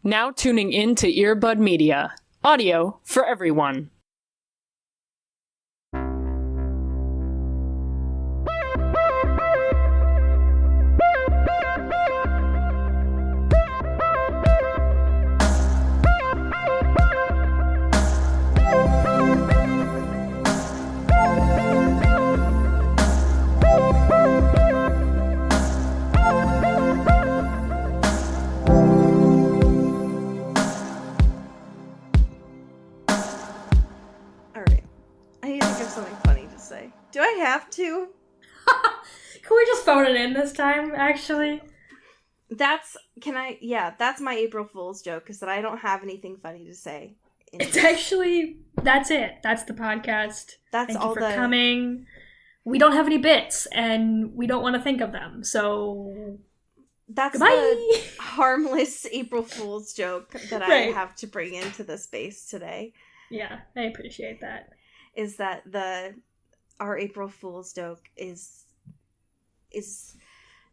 Now tuning in to Earbud Media. Audio for everyone. Do I have to? Can we just phone it in this time, actually? That's my April Fool's joke, is that I don't have anything funny to say. It's actually, that's it. That's the podcast. Thank you for coming. We don't have any bits, and we don't want to think of them, so... That's goodbye. The harmless April Fool's joke that I have to bring into the space today. Yeah, I appreciate that. Is that our April Fool's joke is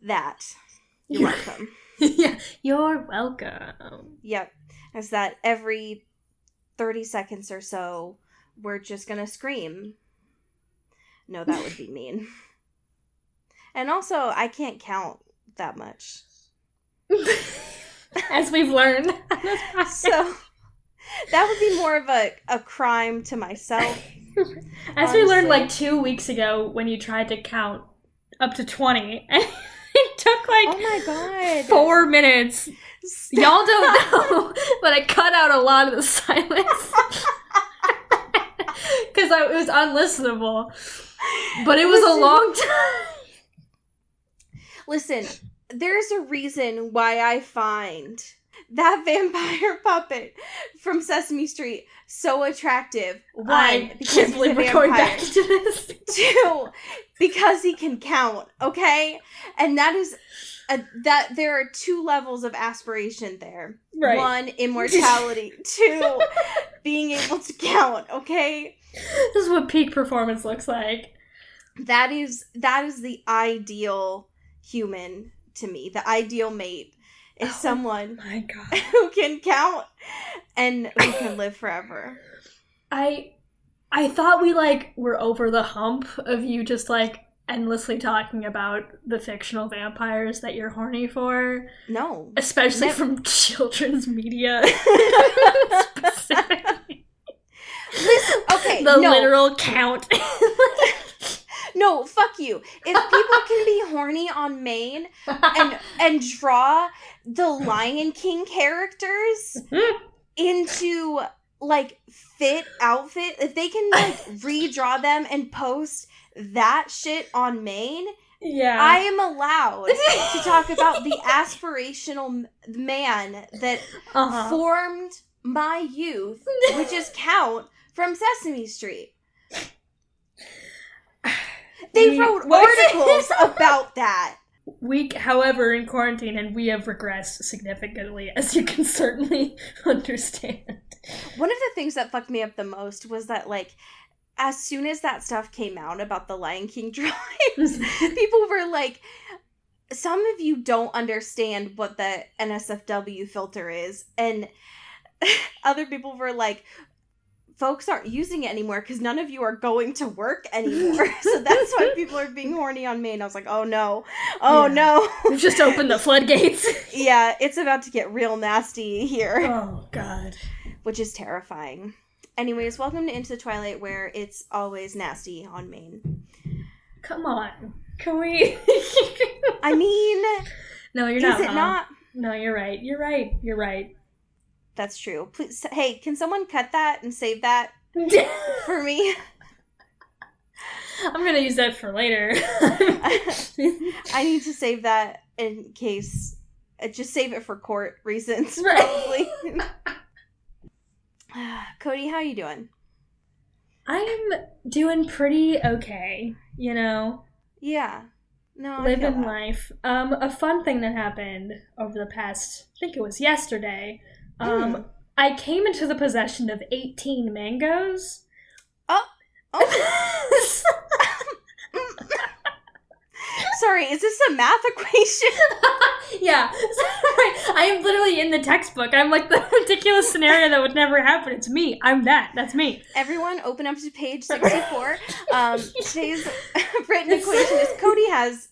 that. You're welcome. Yeah, you're welcome. Yep. Is that every 30 seconds or so, we're just gonna scream. No, that would be mean. And also, I can't count that much. As we've learned. So, that would be more of a crime to myself. As honestly. We learned like 2 weeks ago when you tried to count up to 20, and it took like oh my god 4 minutes. Y'all don't know, but I cut out a lot of the silence because it was unlistenable. But it was a long time. Listen, there's a reason why I find that vampire puppet from Sesame Street so attractive. One, I can't believe we're going back to this. Two, because he can count, okay? And that is that there are 2 levels of aspiration there. Right. 1, immortality. 2, being able to count, okay? This is what peak performance looks like. That is the ideal human to me. The ideal mate is someone my God. who can count and who can live forever. I thought we were over the hump of you just endlessly talking about the fictional vampires that you're horny for. No. Especially from children's media. Specifically. Listen, okay. The literal count. No, fuck you. If people can be horny on Maine and draw the Lion King characters into fit outfit, if they can redraw them and post that shit on Maine, yeah, I am allowed to talk about the aspirational man that formed my youth, which is Count from Sesame Street. They wrote articles about that. However, in quarantine, and we have regressed significantly, as you can certainly understand. One of the things that fucked me up the most was that, as soon as that stuff came out about the Lion King drawings, people were like, some of you don't understand what the NSFW filter is, and other people were like, folks aren't using it anymore because none of you are going to work anymore. So that's why people are being horny on Maine. I was like, oh no. Oh no. We've just opened the floodgates. Yeah, it's about to get real nasty here. Oh God. Which is terrifying. Anyways, welcome to Into the Twilight, where it's always nasty on Maine. Come on. Can we? I mean... No, you're not. Is it not? No, you're right. You're right. You're right. That's true. Please, hey, can someone cut that and save that for me? I'm going to use that for later. I need to save that in case... just save it for court reasons, probably. Cody, how you doing? I'm doing pretty okay, Yeah. No, living life. A fun thing that happened over the past, I think it was yesterday, I came into the possession of 18 mangoes. Oh. Sorry, is this a math equation? Yeah, right. I am literally in the textbook. I'm like the ridiculous scenario that would never happen. It's me. I'm that. That's me. Everyone, open up to page 64. Today's written equation is Cody has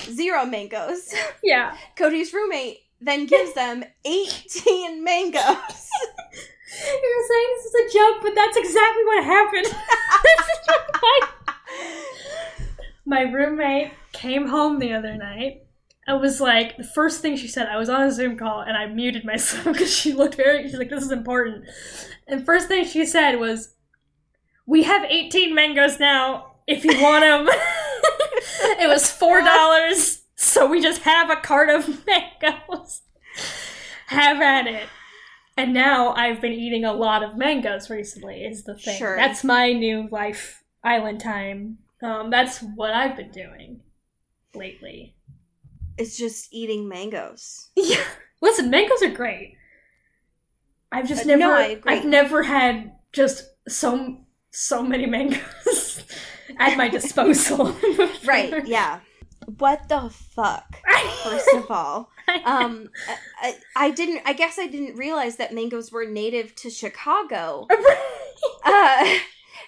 0 mangoes. Yeah. Cody's roommate then gives them 18 mangoes. You're saying this is a joke, but that's exactly what happened. My roommate came home the other night. I was like, the first thing she said, I was on a Zoom call and I muted myself because she's like, this is important. And first thing she said was, we have 18 mangoes now, if you want them. It was $4, so we just have a cart of mangoes. Have at it. And now I've been eating a lot of mangoes recently, is the thing. Sure. That's my new life, island time. That's what I've been doing lately. It's just eating mangoes. Yeah. Listen, mangoes are great. I've just never, no, I agree. I've never had just so many mangoes at my disposal. Right, yeah. What the fuck? First of all, I guess I didn't realize that mangoes were native to Chicago.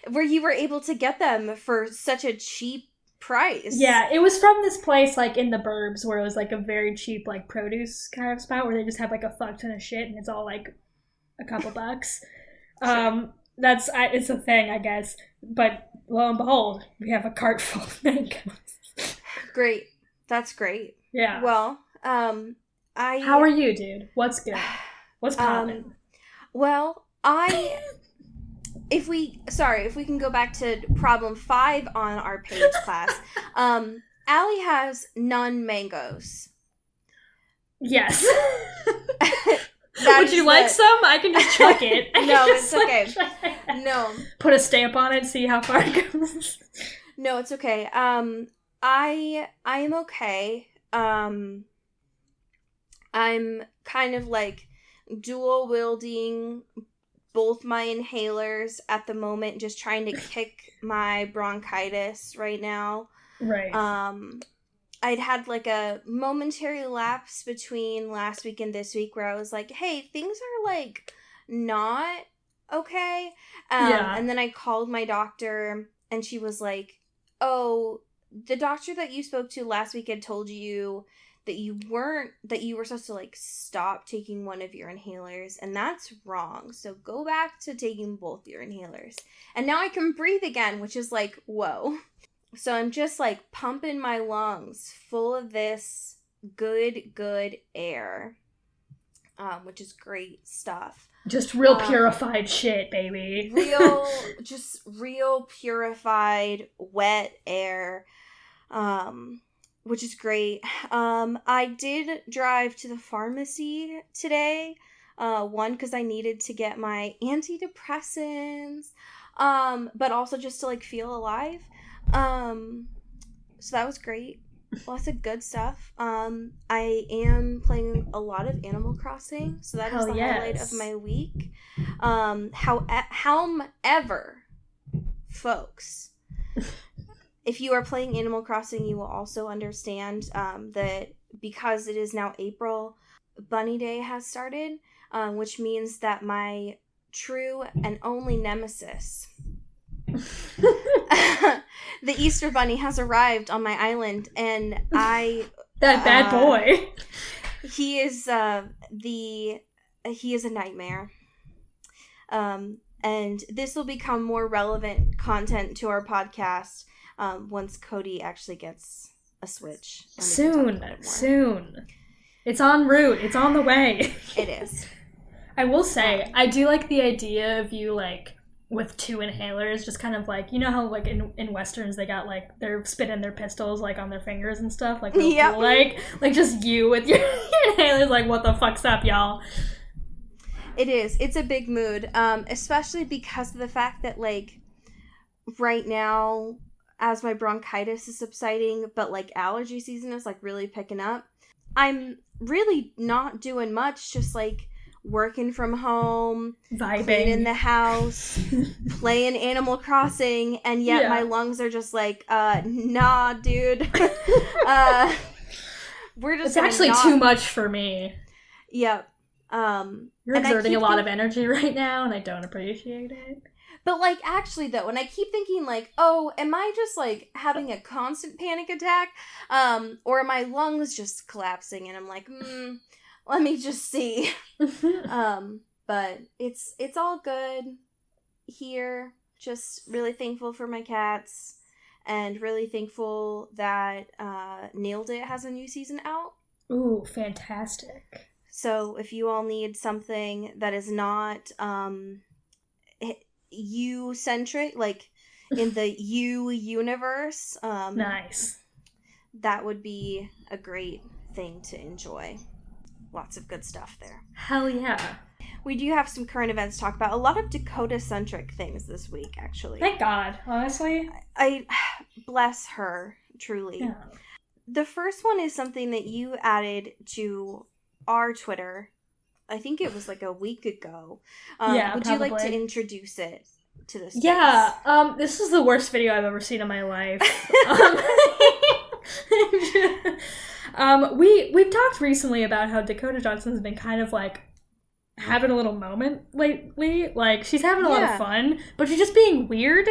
Where you were able to get them for such a cheap price. Yeah, it was from this place like in the burbs where it was like a very cheap like produce kind of spot where they just have like a fuck ton of shit and it's all like a couple bucks. Sure. It's a thing, I guess. But lo and behold, we have a cart full of mangoes. Great. That's great. Yeah. Well, How are you, dude? What's good? What's poppin'? Well, if we can go back to problem 5 on our page class, Allie has none mangoes. Yes. Would you like some? I can just chuck it. No, it's okay. No. Put a stamp on it, see how far it goes. No, it's okay. I am okay. I'm kind of like dual wielding both my inhalers at the moment, just trying to kick my bronchitis right now. Right. I'd had like a momentary lapse between last week and this week where I was like, hey, things are like not okay. Yeah. And then I called my doctor and she was like, oh, the doctor that you spoke to last week had told you that you were supposed to like stop taking one of your inhalers, and that's wrong. So go back to taking both your inhalers. And now I can breathe again, which is like, whoa. So I'm just like pumping my lungs full of this good air, which is great stuff. Just real purified shit, baby. real purified wet air. Which is great. I did drive to the pharmacy today. One, because I needed to get my antidepressants, but also just to like feel alive. So that was great. Lots of good stuff. I am playing a lot of Animal Crossing, so that is the highlight of my week. However, folks, if you are playing Animal Crossing, you will also understand that because it is now April, Bunny Day has started, which means that my true and only nemesis, the Easter Bunny, has arrived on my island, and that bad boy. He is a nightmare. And this will become more relevant content to our podcast once Cody actually gets a Switch. Soon. It's en route. It's on the way. It is. I will say, I do like the idea of you, like, with 2 inhalers, just kind of like, you know how, like, in Westerns, they got, like, they're spinning their pistols, like, on their fingers and stuff? Like, yep. Cool, like, just you with your inhalers, like, what the fuck's up, y'all? It is. It's a big mood, especially because of the fact that, like, right now, as my bronchitis is subsiding, but, like, allergy season is, like, really picking up, I'm really not doing much, just, like, working from home, vibing, cleaning the house, playing Animal Crossing, and yet my lungs are just like, nah, dude. we're just It's actually too much for me. Yep. You're exerting a lot of energy right now, and I don't appreciate it. But, like, actually, though, and I keep thinking, like, oh, am I just, like, having a constant panic attack? Or are my lungs just collapsing? And I'm like, let me just see. But it's all good here. Just really thankful for my cats. And really thankful that Nailed It has a new season out. Ooh, fantastic. So if you all need something that is not you-centric, like in the you universe, nice. That would be a great thing to enjoy. Lots of good stuff there. Hell yeah. We do have some current events to talk about. A lot of Dakota-centric things this week, actually. Thank God, honestly. I bless her, truly. Yeah. The first one is something that you added to our Twitter. I think it was like a week ago. Yeah, would probably. you like to introduce it to the space? Yeah, this is the worst video I've ever seen in my life. We've talked recently about how Dakota Johnson's been kind of like having a little moment lately. Like, she's having a lot of fun, but she's just being weird.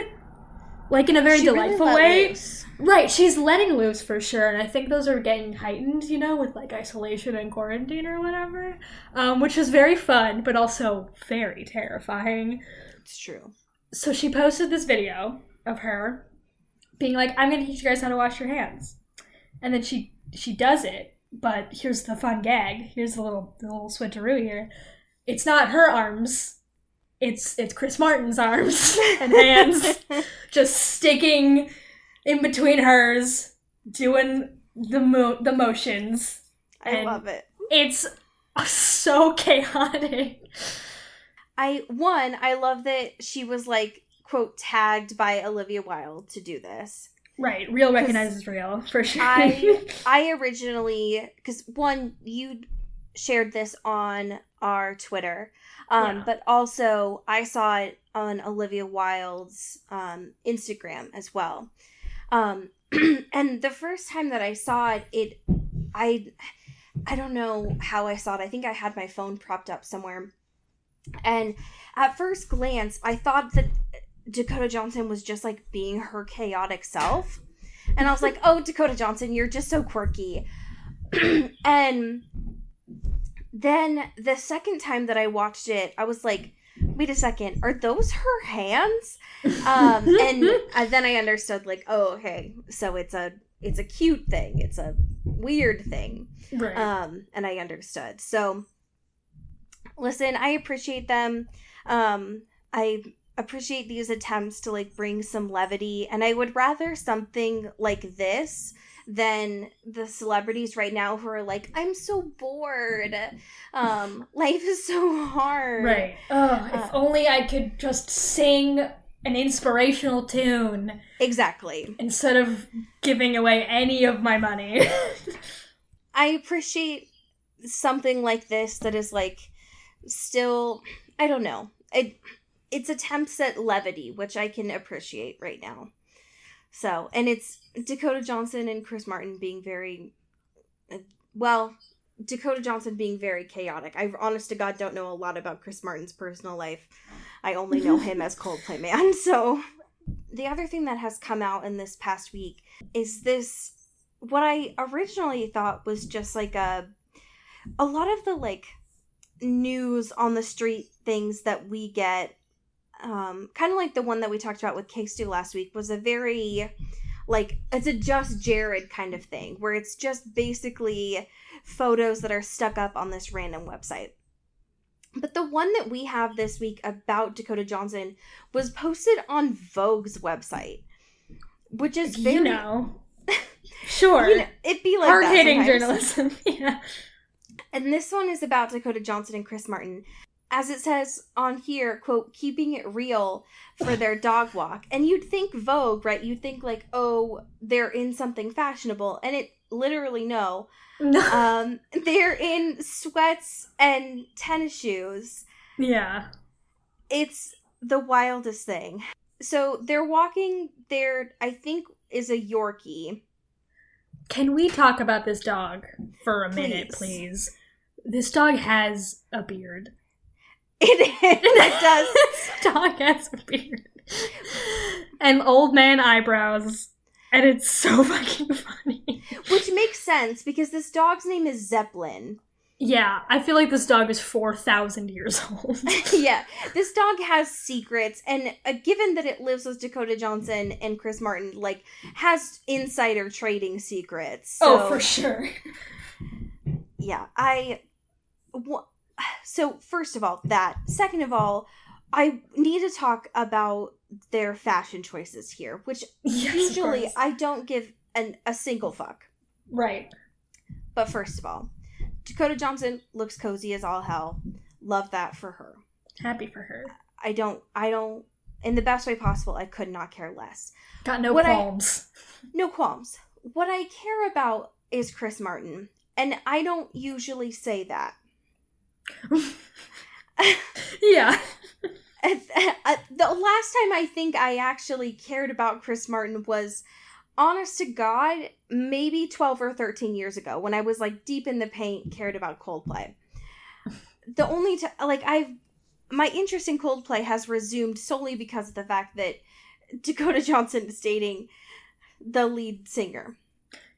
Like, in a very delightful way. Loose. Right, she's letting loose for sure, and I think those are getting heightened, you know, with, like, isolation and quarantine or whatever, which is very fun, but also very terrifying. It's true. So she posted this video of her being like, I'm gonna teach you guys how to wash your hands. And then she does it, but here's the fun gag. Here's the little switcheroo here. It's not her arms. It's Chris Martin's arms and hands just sticking in between hers, doing the motions. I love it. It's so chaotic. I love that she was, like, quote, tagged by Olivia Wilde to do this. Right, real recognizes real, for sure. I originally, because one, you shared this on our Twitter, but also I saw it on Olivia Wilde's Instagram as well. And the first time that I saw it, I don't know how I saw it. I think I had my phone propped up somewhere. And at first glance, I thought that Dakota Johnson was just, like, being her chaotic self. And I was like, oh, Dakota Johnson, you're just so quirky. And then the second time that I watched it, I was like, wait a second, are those her hands? And then I understood, like, oh, okay, so it's a cute thing. It's a weird thing. Right. And I understood. So, listen, I appreciate them. I appreciate these attempts to, like, bring some levity, and I would rather something like this than the celebrities right now who are like, I'm so bored. Life is so hard. Right. Oh, if only I could just sing an inspirational tune. Exactly. Instead of giving away any of my money. I appreciate something like this that is, like, still, I don't know. It's attempts at levity, which I can appreciate right now. So, and it's Dakota Johnson and Chris Martin being very, Dakota Johnson being very chaotic. I, honest to God, don't know a lot about Chris Martin's personal life. I only know him as Coldplay Man. So, the other thing that has come out in this past week is this, what I originally thought was just, like, a lot of the, like, news on the street things that we get, kind of like the one that we talked about with K-Stu last week, was a very, like, it's a Just Jared kind of thing, where it's just basically photos that are stuck up on this random website. But the one that we have this week about Dakota Johnson was posted on Vogue's website, which is very... You know. Sure. You know, it'd be like hard-hitting journalism. Yeah. And this one is about Dakota Johnson and Chris Martin. As it says on here, quote, keeping it real for their dog walk. And you'd think Vogue, right? You'd think, like, oh, they're in something fashionable. And it literally, no. They're in sweats and tennis shoes. Yeah. It's the wildest thing. So they're walking there, I think, is a Yorkie. Can we talk about this dog for a minute, please? This dog has a beard. It does. This dog has a beard. And old man eyebrows. And it's so fucking funny. Which makes sense, because this dog's name is Zeppelin. Yeah, I feel like this dog is 4,000 years old. Yeah, this dog has secrets, and given that it lives with Dakota Johnson and Chris Martin, like, has insider trading secrets. So, for sure. Yeah, so first of all, that. Second of all, I need to talk about their fashion choices here, which usually I don't give a single fuck. Right. But first of all, Dakota Johnson looks cozy as all hell. Love that for her. Happy for her. I don't, in the best way possible, I could not care less. Got no qualms. No qualms. What I care about is Chris Martin, and I don't usually say that. Yeah. The last time I think I actually cared about Chris Martin was, honest to God, maybe 12 or 13 years ago, when I was, like, deep in the paint, cared about Coldplay. The only my interest in Coldplay has resumed solely because of the fact that Dakota Johnson is dating the lead singer.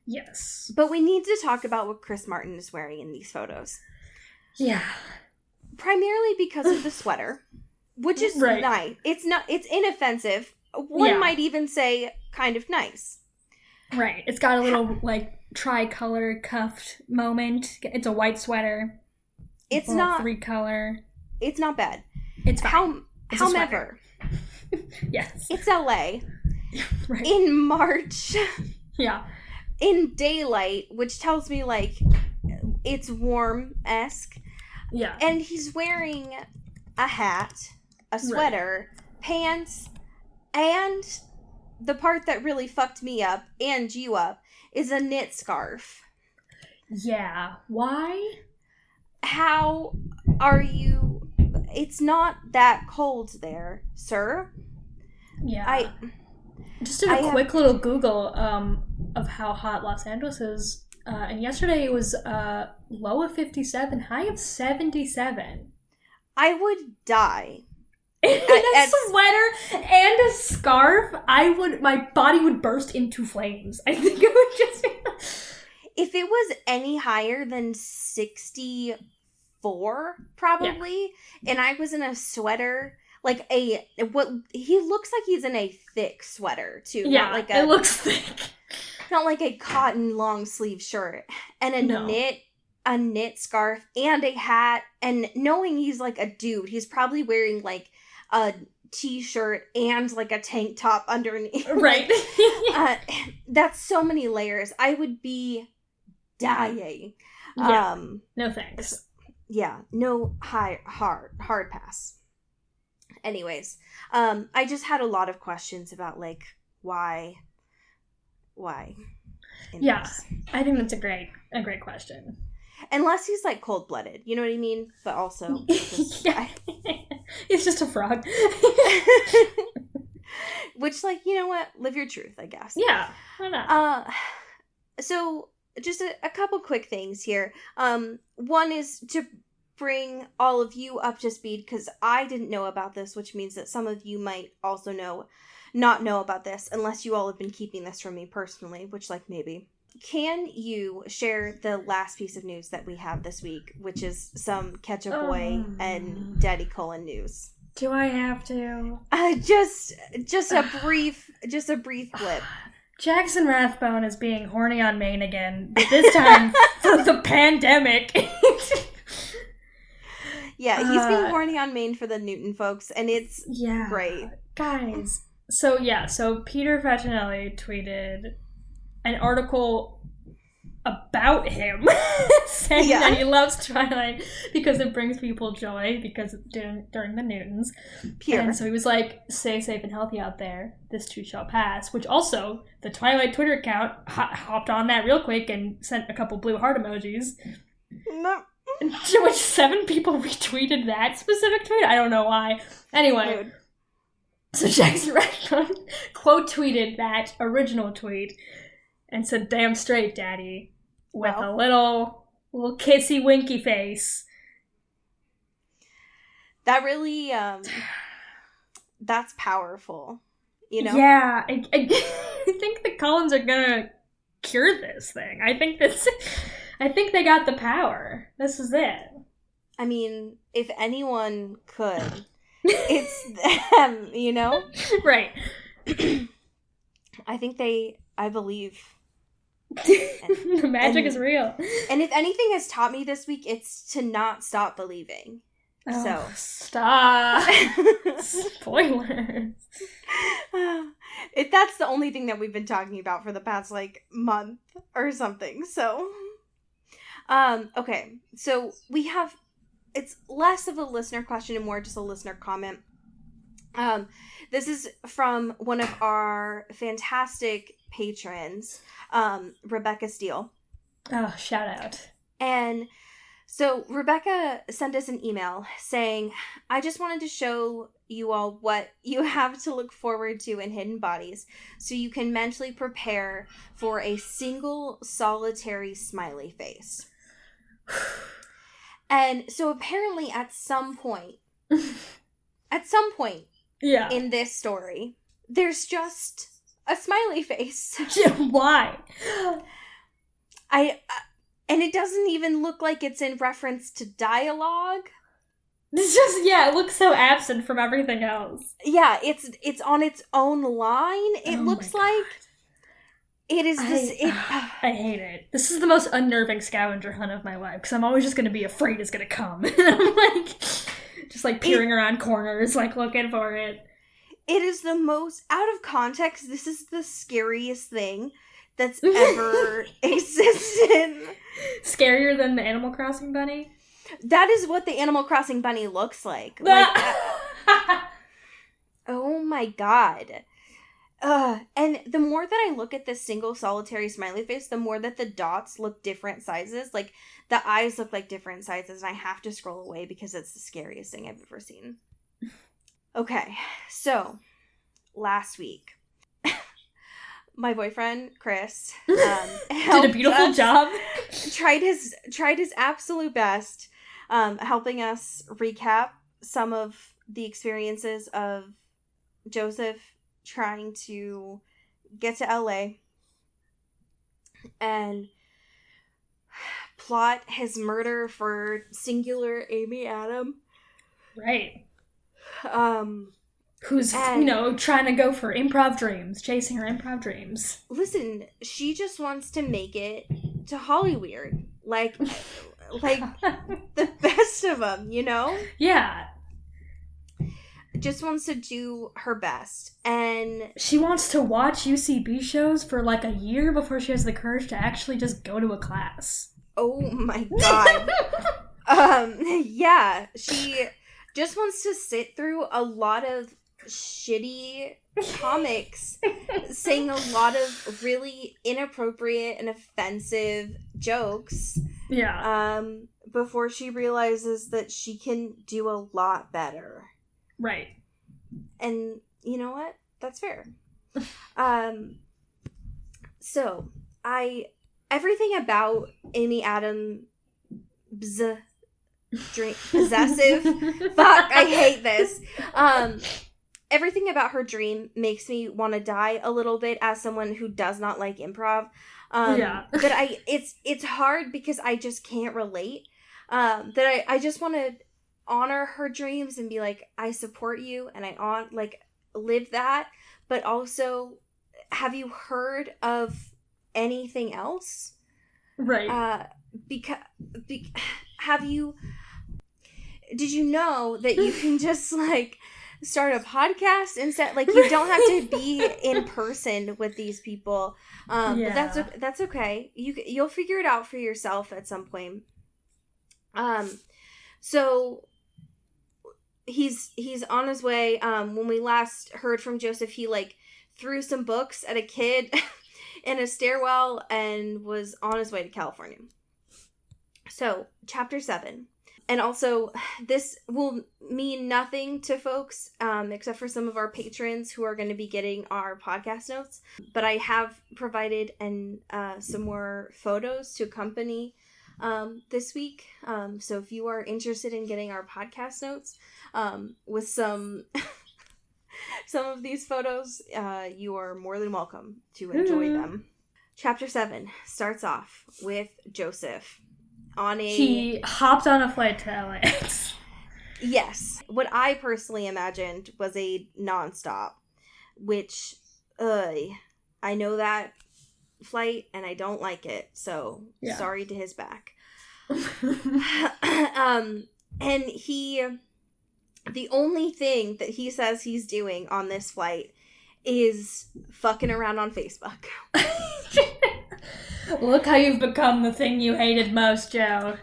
Yes. But we need to talk about what Chris Martin is wearing in these photos. Yeah. Primarily because of the sweater, which is nice. It's inoffensive. One might even say kind of nice. Right. It's got a little, like, tricolor cuffed moment. It's a white sweater. It's not 3-color. It's not bad. It's fine. However, yes. It's LA. Right. In March. Yeah. In daylight, which tells me, like, it's warm-esque. Yeah. And he's wearing a hat, a sweater, pants, and the part that really fucked me up and you up is a knit scarf. Yeah. Why? How are you? It's not that cold there, sir. Yeah. I just did a quick little Google of how hot Los Angeles is. And yesterday it was low of 57, high of 77. I would die. In a sweater and a scarf, my body would burst into flames. I think it would just be... If it was any higher than 64, probably, and I was in a sweater, like he looks like he's in a thick sweater, too. Yeah, it looks thick. Not like a cotton long sleeve shirt. And a knit scarf and a hat, and knowing he's like a dude, he's probably wearing like a t-shirt and like a tank top underneath. Right. That's so many layers. I would be dying. Yeah. No thanks. Yeah. No hard pass. Anyways, I just had a lot of questions about, like, why. Yeah, I think that's a great question. Unless he's, like, cold-blooded, you know what I mean? But also, he's just a frog. Which, like, you know what? Live your truth, I guess. Yeah, why not? So, just a couple quick things here. One is to bring all of you up to speed, because I didn't know about this, which means that some of you might also not know about this, unless you all have been keeping this from me personally, which, like, maybe. Can you share the last piece of news that we have this week, which is some Ketchup Boy and Daddy Cullen news? Do I have to? Just a brief blip. Jackson Rathbone is being horny on Maine again, but this time for the pandemic. Yeah, he's being horny on Maine for the Newton folks, and it's great. Guys. So Peter Facinelli tweeted an article about him saying that he loves Twilight because it brings people joy because during the Newtons. Pure. And so he was like, stay safe and healthy out there. This too shall pass. Which also, the Twilight Twitter account hopped on that real quick and sent a couple blue heart emojis. No. Which 7 people retweeted that specific tweet. I don't know why. Anyway. Dude. So Jackson Rathbone quote tweeted that original tweet and said, "Damn straight, Daddy," with Well. a little kissy winky face. That really, that's powerful, you know? Yeah, I think the Cullens are gonna cure this thing. I think they got the power. This is it. I mean, if anyone could, it's them, you know? Right. I believe. The magic is real. And if anything has taught me this week, it's to not stop believing. Oh, So. stop. Spoilers. That's the only thing that we've been talking about for the past, like, month or something. So, okay. So we have, it's less of a listener question and more just a listener comment. This is from one of our fantastic patrons, Rebecca Steele. Oh, shout out. And so Rebecca sent us an email saying, "I just wanted to show you all what you have to look forward to in Hidden Bodies so you can mentally prepare for a single solitary smiley face." And so apparently at some point Yeah. in this story, there's just a smiley face. Why? And it doesn't even look like it's in reference to dialogue. It's just, it looks so absent from everything else. Yeah, it's on its own line. It looks like it is this. I hate it. This is the most unnerving scavenger hunt of my life because I'm always just going to be afraid it's going to come. And I'm like, just like peering around corners, like looking for it. It is the most out of context. This is the scariest thing that's ever existed. Scarier than the Animal Crossing bunny? That is what the Animal Crossing bunny looks like. Oh my god. And the more that I look at this single solitary smiley face, the more that the dots look different sizes. Like, the eyes look like different sizes, and I have to scroll away because it's the scariest thing I've ever seen. Okay, so, last week, my boyfriend, Chris, did a beautiful job. Tried his absolute best, helping us recap some of the experiences of Joseph trying to get to LA and plot his murder for singular Amy Adam. Right. Who's, and, trying to go for improv dreams, chasing her improv dreams. Listen, she just wants to make it to Hollyweird. Like the best of them, you know? Yeah. Just wants to do her best. And she wants to watch UCB shows for like a year before she has the courage to actually just go to a class. Oh my god. Yeah, she just wants to sit through a lot of shitty comics saying a lot of really inappropriate and offensive jokes. Yeah. Before she realizes that she can do a lot better. Right. And you know what? That's fair. So everything about Amy Adams' dream possessive. Fuck, I hate this. Everything about her dream makes me want to die a little bit as someone who does not like improv. Yeah. But it's hard because I just can't relate. That I just want to honor her dreams and be like, I support you and I live that. But also, have you heard of anything else? Right. Did you know that you can just like start a podcast instead? Like, you don't have to be in person with these people. But that's okay. You'll figure it out for yourself at some point. So he's on his way. When we last heard from Joseph, he like threw some books at a kid in a stairwell and was on his way to California. So, chapter 7. And also, this will mean nothing to folks, except for some of our patrons who are going to be getting our podcast notes. But I have provided some more photos to accompany this week. So if you are interested in getting our podcast notes with some of these photos, you are more than welcome to enjoy them. Chapter 7 starts off with Joseph He hopped on a flight to LAX. Yes. What I personally imagined was a nonstop, which, I know that flight and I don't like it, so sorry to his back. And the only thing that he says he's doing on this flight is fucking around on Facebook. Look how you've become the thing you hated most, Joe.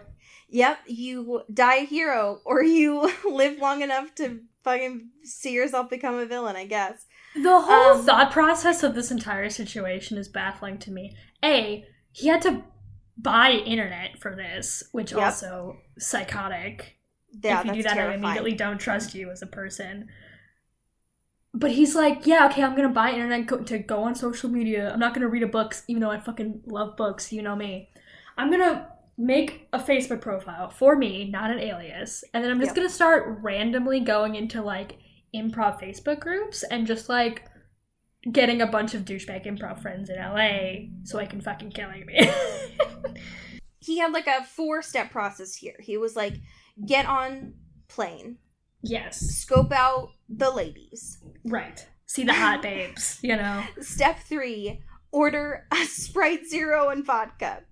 Yep, you die a hero, or you live long enough to fucking see yourself become a villain, I guess. The whole thought process of this entire situation is baffling to me. A, he had to buy internet for this, which also psychotic. Yeah, if you do that, terrifying. I immediately don't trust you as a person. But he's like, yeah, okay, I'm gonna buy internet to go on social media. I'm not gonna read a book, even though I fucking love books, you know me. I'm gonna make a Facebook profile for me, not an alias. And then I'm just gonna start randomly going into, like, improv Facebook groups and just, like, getting a bunch of douchebag improv friends in LA so I can fucking kill me. He had, like, a 4-step process here. He was like, get on plane. Yes. Scope out the ladies. Right. See the hot babes, you know. Step 3, order a Sprite Zero and vodka.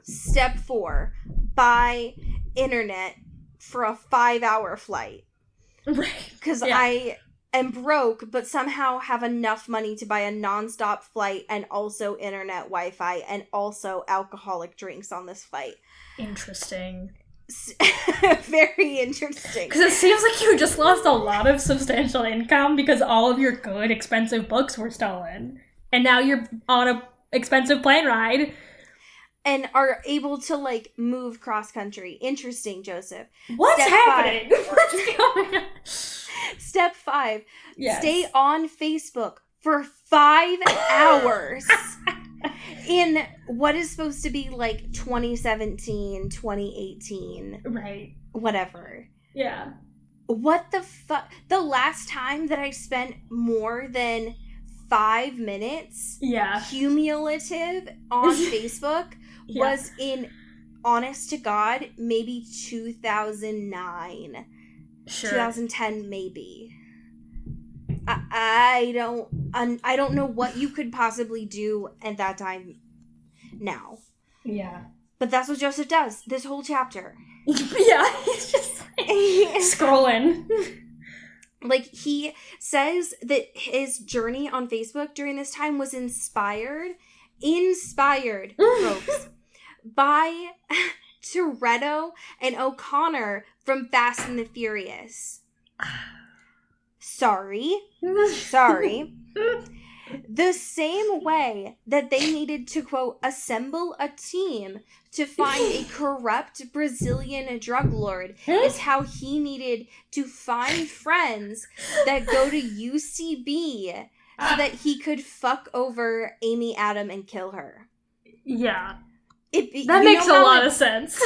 Step 4, buy internet for a 5-hour flight. Right. Because I am broke, but somehow have enough money to buy a nonstop flight and also internet Wi-Fi and also alcoholic drinks on this flight. Interesting. Very interesting. Because it seems like you just lost a lot of substantial income because all of your good, expensive books were stolen. And now you're on a expensive plane ride. And are able to, like, move cross-country. Interesting, Joseph. What's happening? What's going on? Step 5. Yes. Stay on Facebook for 5 hours. In what is supposed to be, like, 2017, 2018. Right. Whatever. Yeah. What the fuck? The last time that I spent more than 5 minutes cumulative on Facebook was in, honest to God, maybe 2009. Sure. 2010 maybe. I don't know what you could possibly do at that time now. Yeah. But that's what Joseph does this whole chapter. Yeah, he's just like, scrolling. Like, he says that his journey on Facebook during this time was inspired, folks, by Toretto and O'Connor from Fast and the Furious. Sorry. The same way that they needed to, quote, assemble a team to find a corrupt Brazilian drug lord is how he needed to find friends that go to UCB so that he could fuck over Amy Adam and kill her. Yeah. That makes a lot of sense.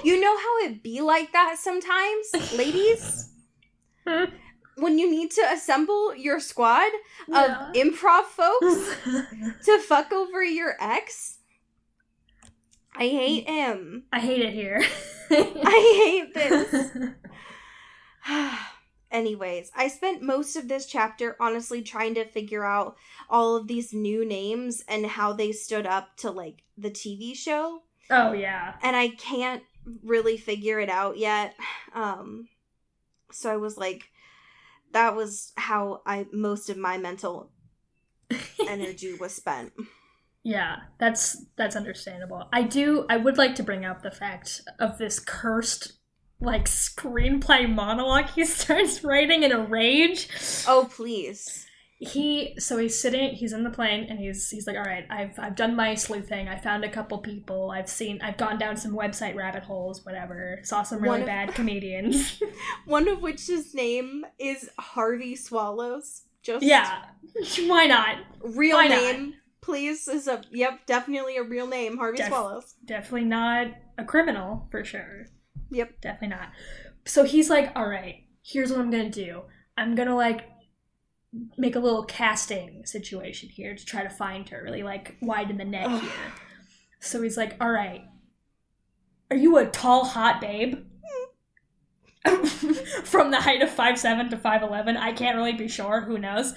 You know how it be like that sometimes, ladies? When you need to assemble your squad of improv folks to fuck over your ex? I hate him. I hate it here. I hate this. Anyways, I spent most of this chapter honestly trying to figure out all of these new names and how they stood up to, like, the TV show. Oh, yeah. And I can't really figure it out yet. So I was like, that was how most of my mental energy was spent. Yeah, that's understandable. I would like to bring up the fact of this cursed, like, screenplay monologue he starts writing in a rage. Oh, please. He's in the plane, and he's like, all right, I've done my sleuthing. I found a couple people. I've gone down some website rabbit holes, whatever. Saw some really bad comedians. One of which his name is Harvey Swallows. Just yeah, why not? Real name, please, is definitely a real name. Harvey Swallows. Definitely not a criminal, for sure. Yep. Definitely not. So he's like, all right, here's what I'm gonna do. I'm gonna, like, make a little casting situation here to try to find her, really, like, widen the net here. So he's like, all right, are you a tall, hot babe? From the height of 5'7" to 5'11", I can't really be sure, who knows.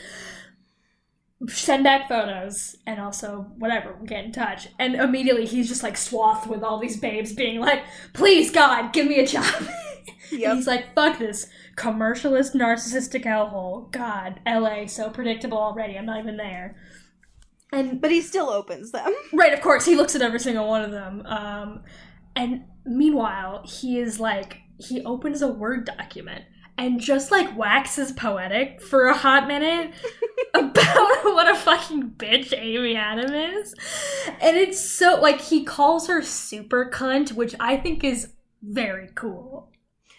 Send back photos, and also, whatever, get in touch. And immediately he's just, like, swathed with all these babes being like, please, God, give me a job. Yep. And he's like, fuck this commercialist, narcissistic hellhole. God, LA, so predictable already, I'm not even there. But he still opens them. Right, of course, he looks at every single one of them. And meanwhile, he opens a Word document and just, like, waxes poetic for a hot minute about what a fucking bitch Amy Adam is. And it's so, like, he calls her super cunt, which I think is very cool.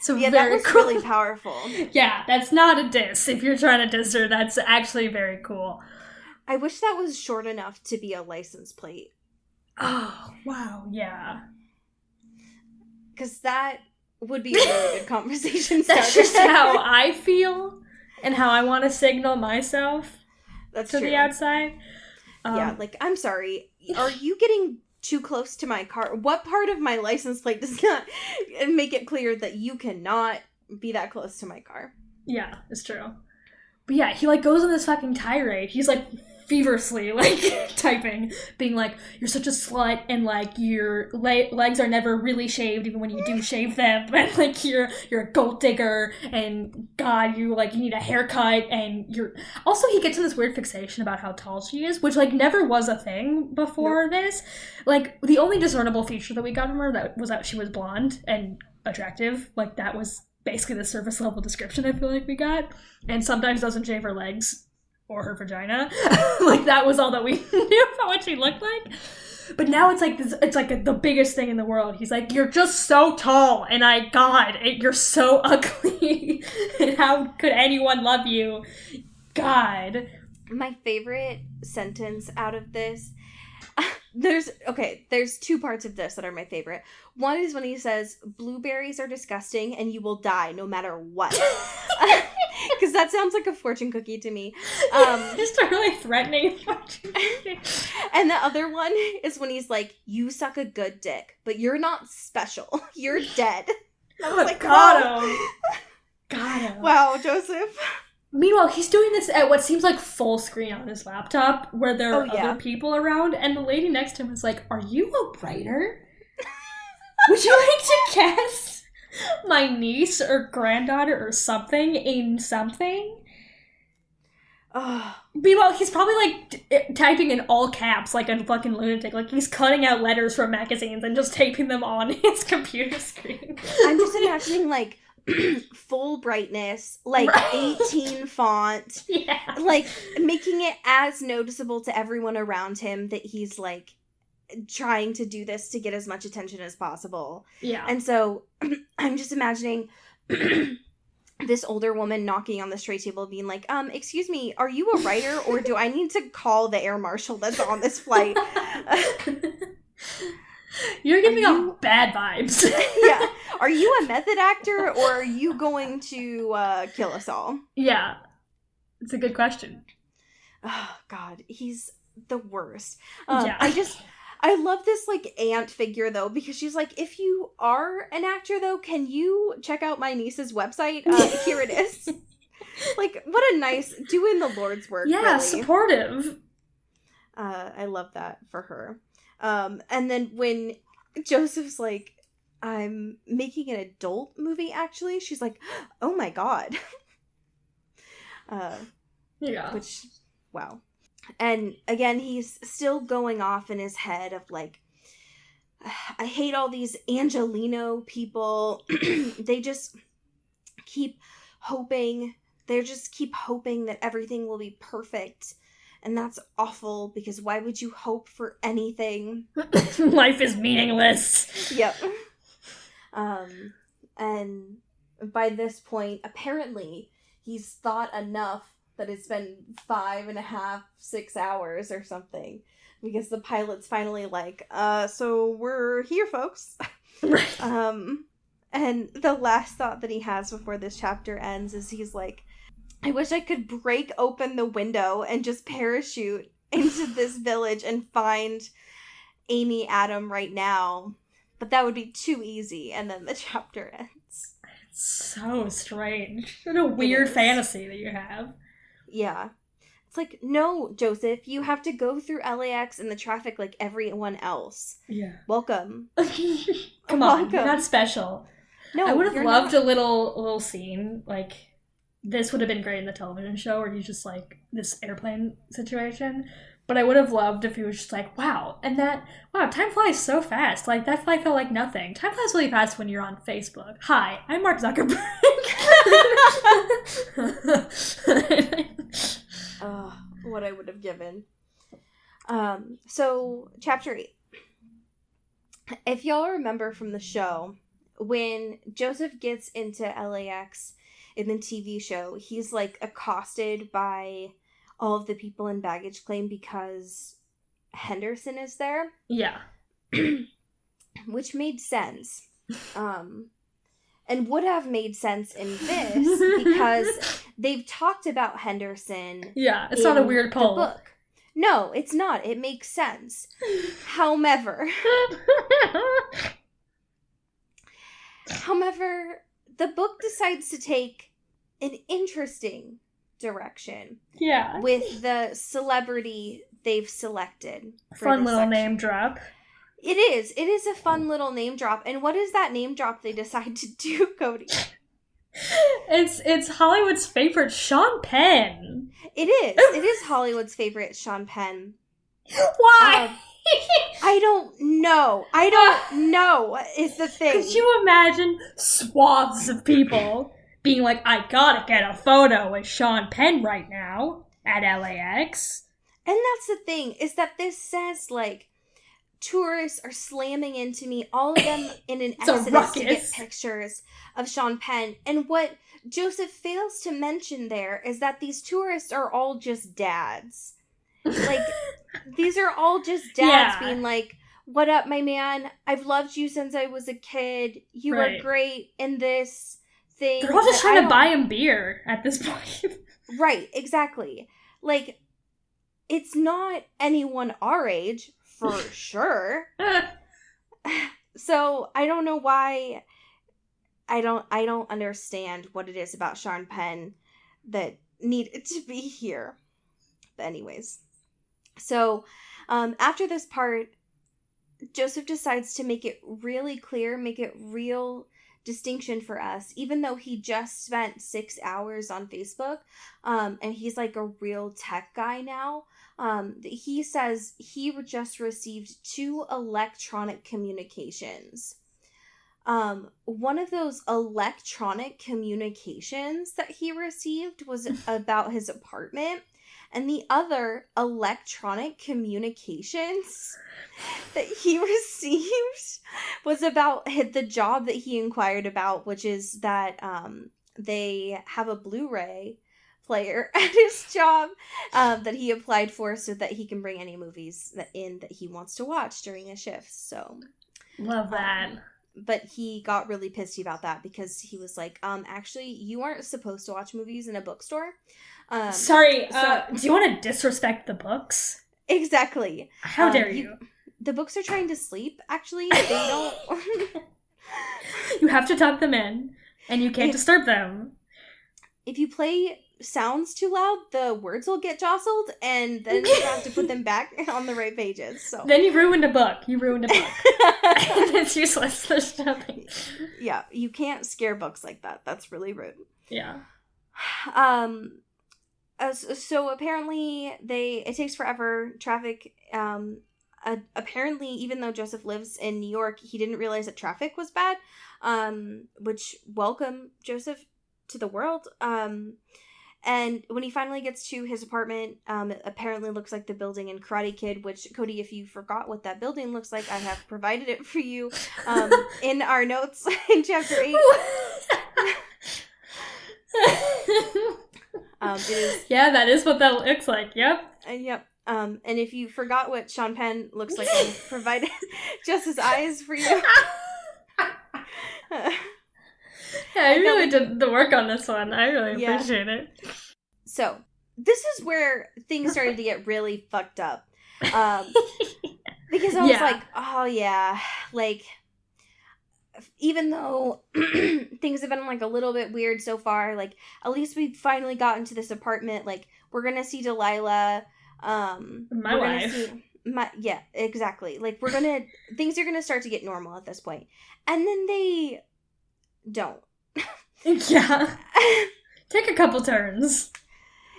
So yeah, that was cool. Really powerful. Yeah, that's not a diss. If you're trying to diss her, that's actually very cool. I wish that was short enough to be a license plate. Oh, wow, yeah. Because that would be a really good conversation starter. That's just how I feel and how I want to signal myself to the outside. Yeah, like, I'm sorry, are you getting too close to my car? What part of my license plate does not make it clear that you cannot be that close to my car? Yeah, it's true. But yeah, he, like, goes on this fucking tirade. He's, like, feverishly, like, typing, being like, you're such a slut, and, like, your legs are never really shaved, even when you do shave them, and, like, you're a gold digger, and God, you need a haircut, and you're... Also, he gets in this weird fixation about how tall she is, which, like, never was a thing before this. Like, the only discernible feature that we got from her was that she was blonde and attractive. Like, that was basically the surface level description I feel like we got. And sometimes doesn't shave her legs or her vagina. Like, that was all that we knew about what she looked like. But now it's like this, it's like the biggest thing in the world. He's like, you're just so tall, and you're so ugly. And how could anyone love you? God. My favorite sentence out of this, there's two parts of this that are my favorite. One is when he says, blueberries are disgusting and you will die no matter what. Because that sounds like a fortune cookie to me. Just a really threatening fortune cookie. And the other one is when he's like, you suck a good dick, but you're not special. You're dead. I was like, got him. Got him. Wow, Joseph. Meanwhile, he's doing this at what seems like full screen on his laptop, where there are other people around, and the lady next to him is like, are you a writer? Would you like to cast my niece or granddaughter or something in something? Meanwhile, he's probably, like, typing in all caps like a fucking lunatic. Like, he's cutting out letters from magazines and just taping them on his computer screen. I'm just imagining, like, full brightness, like, 18 font. Yeah. Like, making it as noticeable to everyone around him that he's, like, trying to do this to get as much attention as possible. Yeah. And so, I'm just imagining this older woman knocking on the tray table being like, excuse me, are you a writer, or do I need to call the air marshal that's on this flight? You're giving off bad vibes. Yeah. Are you a method actor, or are you going to kill us all? Yeah. It's a good question. Oh, God. He's the worst. Yeah. I love this, like, aunt figure, though, because she's like, if you are an actor, though, can you check out my niece's website? Here it is. Like, what a nice, doing the Lord's work, yeah, really. Supportive. I love that for her. And then when Joseph's like, I'm making an adult movie, actually, she's like, oh my God. Yeah. Which, wow. And again, he's still going off in his head of like, I hate all these Angelino people. They just keep hoping they just keep hoping that everything will be perfect. And that's awful, because why would you hope for anything? Life is meaningless. Yep. And by this point, apparently, he's thought enough that it's been 5.5, 6 hours or something. Because the pilot's finally like, so we're here, folks. Right. And the last thought that he has before this chapter ends is he's like, I wish I could break open the window and just parachute into this village and find Amy Adam right now. But that would be too easy. And then the chapter ends. It's so strange. What a weird fantasy that you have. Yeah. It's like, no, Joseph, you have to go through LAX and the traffic like everyone else. Yeah. Welcome. Come on, you're not special. No, I would have loved a little scene, like, this would have been great in the television show where he's just like, this airplane situation. But I would have loved if he was just like, wow, time flies so fast. Like, that flight felt like nothing. Time flies really fast when you're on Facebook. Hi, I'm Mark Zuckerberg. What I would have given. So, chapter 8. If y'all remember from the show, when Joseph gets into LAX in the TV show, he's, like, accosted by all of the people in baggage claim because Henderson is there. Yeah. Which made sense. And would have made sense in this because they've talked about Henderson. Yeah, it's not a weird poll. The book. No, it's not. It makes sense. However, the book decides to take an interesting direction. Yeah. With the celebrity they've selected. Fun little name drop. It is a fun little name drop. And what is that name drop they decide to do, Cody? It's Hollywood's favorite, Sean Penn. It is Hollywood's favorite, Sean Penn. Why? I don't know is the thing. Could you imagine swaths of people being like, I gotta get a photo with Sean Penn right now at LAX? And that's the thing, is that this says, like, tourists are slamming into me, all of them in an exodus to get pictures of Sean Penn. And what Joseph fails to mention there is that these tourists are all just dads. Like, these are all just dads being like, what up, my man? I've loved you since I was a kid. You are great in this thing. They're all just trying to buy him beer at this point. Right, exactly. Like, it's not anyone our age, for sure. So I don't know why. I don't understand what it is about Sean Penn that needed to be here. But anyways, so after this part, Joseph decides to make it really clear, make it real distinction for us, even though he just spent 6 hours on Facebook, and he's like a real tech guy now. He says he just received 2 electronic communications. One of those electronic communications that he received was about his apartment, and the other electronic communications that he received was about the job that he inquired about, which is that they have a Blu-ray player at his job that he applied for so that he can bring any movies that he wants to watch during his shifts. So love that. But he got really pissy about that because he was like, actually, you aren't supposed to watch movies in a bookstore. Sorry, do you want to disrespect the books? Exactly. How dare you? The books are trying to sleep, actually. They don't... You have to tuck them in, and you can't disturb them. If you play sounds too loud, the words will get jostled, and then you have to put them back on the right pages. So then you ruined a book. It's useless. There's nothing. Yeah, you can't scare books like that. That's really rude. Yeah. So apparently it takes forever. Traffic, apparently, even though Joseph lives in New York, he didn't realize that traffic was bad, which welcome Joseph to the world. And when he finally gets to his apartment, it apparently looks like the building in Karate Kid, which, Cody, if you forgot what that building looks like, I have provided it for you in our notes in Chapter 8. It is, yeah, that is what that looks like. Yep. Yep. And if you forgot what Sean Penn looks like, I provided just his eyes for you. Yeah, I really did the work on this one. I really appreciate it. So, this is where things started to get really fucked up. Because I was like, oh yeah, like, even though things have been, like, a little bit weird so far, like, at least we've finally gotten to this apartment, like, we're gonna see Delilah, my wife. Yeah, exactly. Like, things are gonna start to get normal at this point. And then they don't. Yeah. Take a couple turns.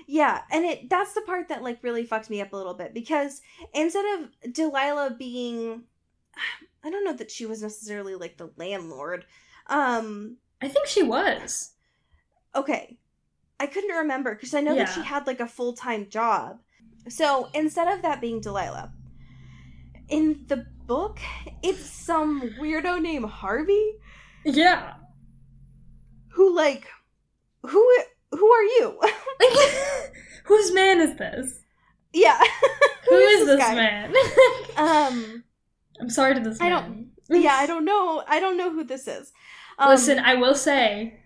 Yeah, and that's the part that, like, really fucked me up a little bit, because instead of Delilah being, I don't know that she was necessarily, like, the landlord. I think she was. Okay. I couldn't remember, because I know that she had, like, a full-time job. So, instead of that being Delilah, in the book, it's some weirdo named Harvey. Yeah. Who, like, who are you? Whose man is this? Yeah. Who is this guy? man? I'm sorry to this man. I don't know. I don't know who this is. Listen, I will say,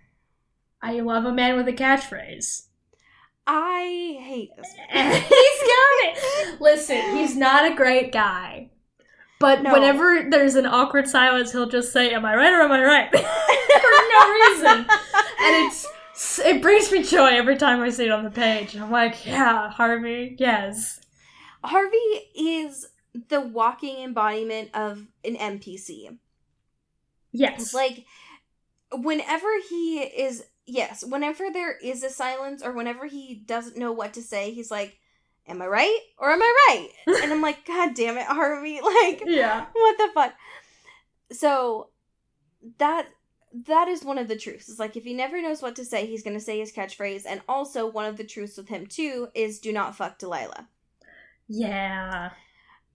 I love a man with a catchphrase. I hate this man. He's got it. Listen, he's not a great guy. But whenever there's an awkward silence, he'll just say, "Am I right or am I right?" For no reason. And it brings me joy every time I see it on the page. I'm like, yeah, Harvey, yes. Harvey is the walking embodiment of an NPC. Yes. Like, whenever there is a silence, or whenever he doesn't know what to say, he's like, "Am I right? Or am I right?" And I'm like, God damn it, Harvey. Like, what the fuck? So, that is one of the truths. It's like, if he never knows what to say, he's going to say his catchphrase. And also, one of the truths with him, too, is do not fuck Delilah. Yeah.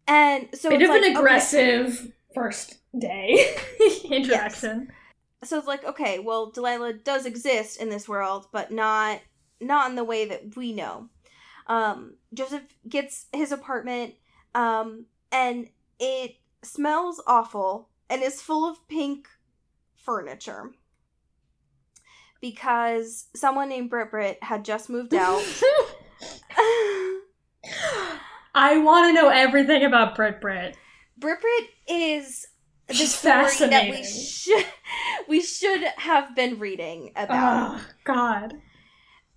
And so bit it's of like, an aggressive first day interaction. Yes. So it's like, okay, well, Delilah does exist in this world, but not in the way that we know. Joseph gets his apartment, and it smells awful and is full of pink furniture because someone named Brit had just moved out. I want to know everything about Brit. Brit is the She's story fascinating. that we should have been reading about. Oh, God.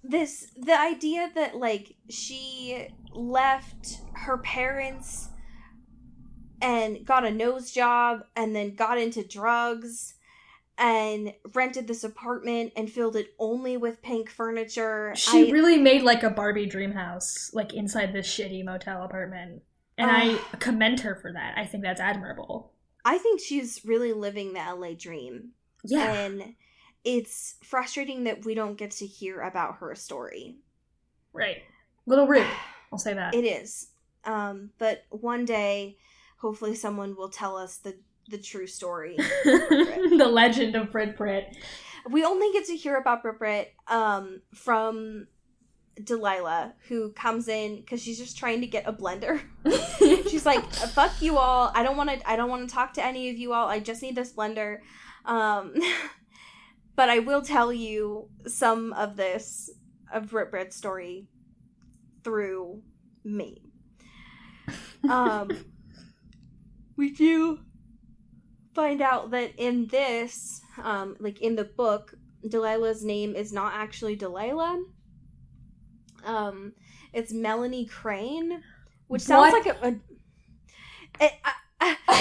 The idea that, like, she left her parents and got a nose job and then got into drugs and rented this apartment and filled it only with pink furniture. She really made, like, a Barbie dream house, like, inside this shitty motel apartment. And I commend her for that. I think that's admirable. I think she's really living the LA dream. Yeah. And it's frustrating that we don't get to hear about her story. Right. Little rude. I'll say that. It is. But one day, hopefully someone will tell us the true story. The legend of Brit. We only get to hear about Brit from Delilah, who comes in because she's just trying to get a blender. She's like, "Fuck you all. I don't want to talk to any of you all. I just need this blender. But I will tell you some of Brit's story through me." We do find out that in this, like in the book, Delilah's name is not actually Delilah. It's Melanie Crane, which sounds like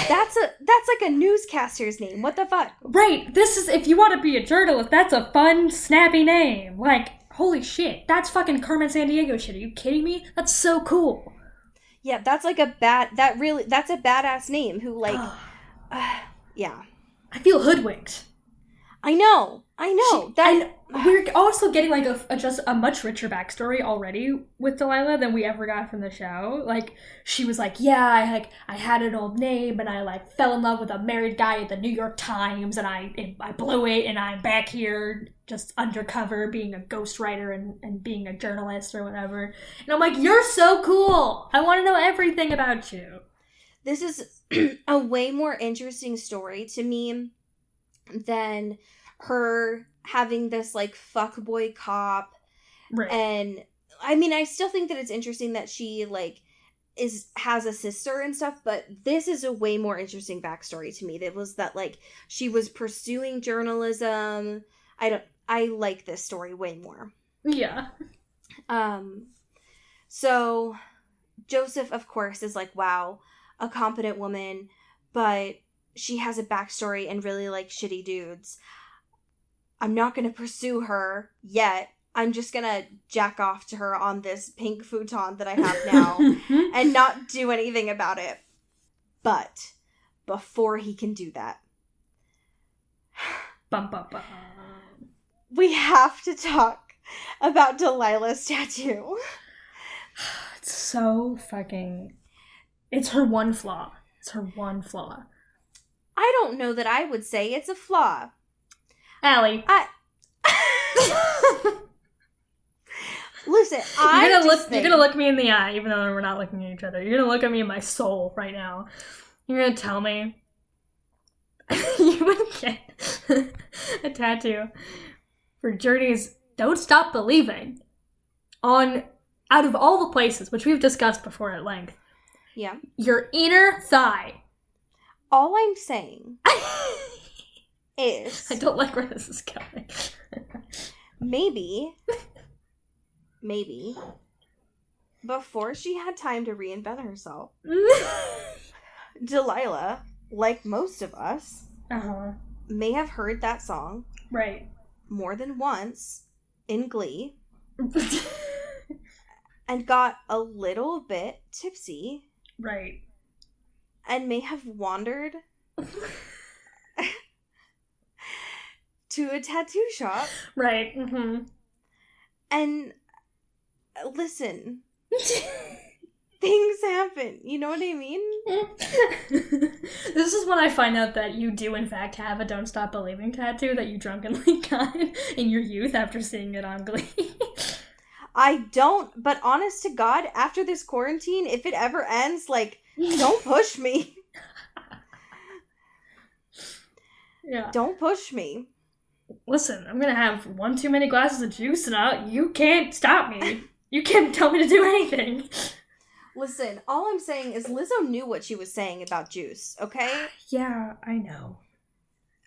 that's like a newscaster's name. What the fuck? Right. This is, if you want to be a journalist, that's a fun, snappy name. Like, holy shit, that's fucking Carmen Sandiego shit. Are you kidding me? That's so cool. Yeah, that's like that's a badass name who, like, yeah. I feel hoodwinked. I know. And we're also getting like just a much richer backstory already with Delilah than we ever got from the show. Like, she was like, yeah, I had an old name and I like fell in love with a married guy at the New York Times and I blew it and I'm back here just undercover being a ghostwriter and being a journalist or whatever. And I'm like, you're so cool. I want to know everything about you. This is a way more interesting story to me than her having this like fuckboy cop. Right. And I mean, I still think that it's interesting that she like has a sister and stuff, but this is a way more interesting backstory to me. That was that like she was pursuing journalism. I like this story way more. Yeah. So Joseph, of course, is like, wow, a competent woman, but she has a backstory and really like shitty dudes. I'm not going to pursue her yet. I'm just going to jack off to her on this pink futon that I have now and not do anything about it. But before he can do that, bum, bum, bum. We have to talk about Delilah's tattoo. It's so fucking... It's her one flaw. It's her one flaw. I don't know that I would say it's a flaw. Allie. Listen, You're gonna look me in the eye, even though we're not looking at each other. You're gonna look at me in my soul right now. You're gonna tell me you would get a tattoo for Journey's Don't Stop Believing out of all the places, which we've discussed before at length. Yeah. Your inner thigh. All I'm saying is... I don't like where this is going. maybe, before she had time to reinvent herself, Delilah, like most of us, may have heard that song right more than once in Glee and got a little bit tipsy. Right. And may have wandered to a tattoo shop. Right. Mm-hmm. And listen, things happen. You know what I mean? This is when I find out that you do in fact have a Don't Stop Believing tattoo that you drunkenly got in your youth after seeing it on Glee. I don't, but honest to God, after this quarantine, if it ever ends, like, don't push me. Yeah. Don't push me. Listen, I'm gonna have one too many glasses of juice and you can't stop me. You can't tell me to do anything. Listen, all I'm saying is Lizzo knew what she was saying about juice, okay? Yeah, I know.